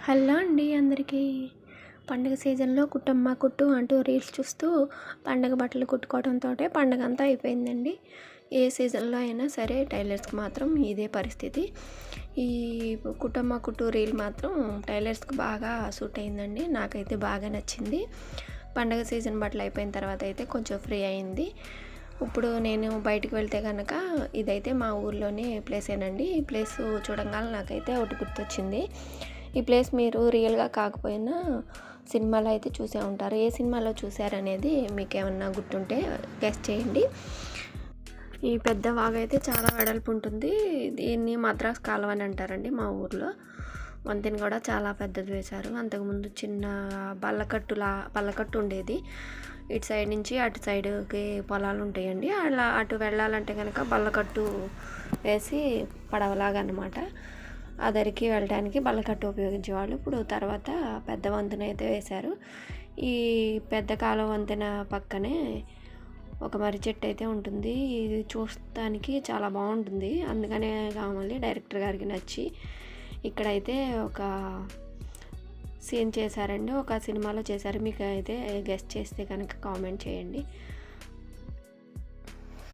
Hello అండి అందరికీ. పండుగ సీజన్లో కుట్టమ్మ కుట్టు అంటూ రీల్స్ చూస్తూ పండగ బట్టలు కుట్టుకోవడంతో పండగ అంతా అయిపోయిందండి. ఏ సీజన్లో అయినా సరే టైలర్స్కి మాత్రం ఇదే పరిస్థితి. ఈ కుట్టమ్మ కుట్టు రీల్ మాత్రం టైలర్స్కి బాగా సూట్ అయిందండి. నాకైతే బాగా నచ్చింది. పండగ సీజన్ బట్టలు అయిపోయిన తర్వాత అయితే కొంచెం ఫ్రీ అయింది. ఇప్పుడు నేను బయటికి వెళ్తే కనుక ఇదైతే మా ఊర్లోనే ప్లేసేనండి. ఈ ప్లేస్ చూడంగానే నాకైతే ఒకటి గుర్తొచ్చింది. ఈ ప్లేస్ మీరు రియల్గా కాకపోయినా సినిమాలో అయితే చూసే ఉంటారు. ఏ సినిమాలో చూసారనేది మీకు ఏమన్నా గుర్తుంటే గెస్ చేయండి. ఈ పెద్ద వాగు అయితే చాలా వెడల్పు ఉంటుంది. దీన్ని మద్రాస్ కాలువ అని అంటారండి మా ఊర్లో. వంతెన కూడా చాలా పెద్దది వేశారు. అంతకుముందు చిన్న పల్లకట్టు ఉండేది. ఇటు సైడ్ నుంచి అటు సైడ్కి పొలాలు ఉంటాయండి. అలా అటు వెళ్ళాలంటే కనుక బల్లకట్టు వేసి పడవలాగా అనమాట. అదరికి వెళ్ళడానికి బల్లకట్టు ఉపయోగించేవాళ్ళు. ఇప్పుడు తర్వాత పెద్ద వంతెన అయితే వేశారు. ఈ పెద్ద కాలువ వంతెన పక్కనే ఒక మర్రి చెట్టు అయితే ఉంటుంది. ఇది చూడటానికి చాలా బాగుంటుంది. అందుకనే కావాలి డైరెక్టర్ గారికి నచ్చి ఇక్కడైతే ఒక సీన్ చేశారండి. ఒక సినిమాలో చేశారు. మీకు అయితే గెస్ట్ చేస్తే కనుక కామెంట్ చేయండి.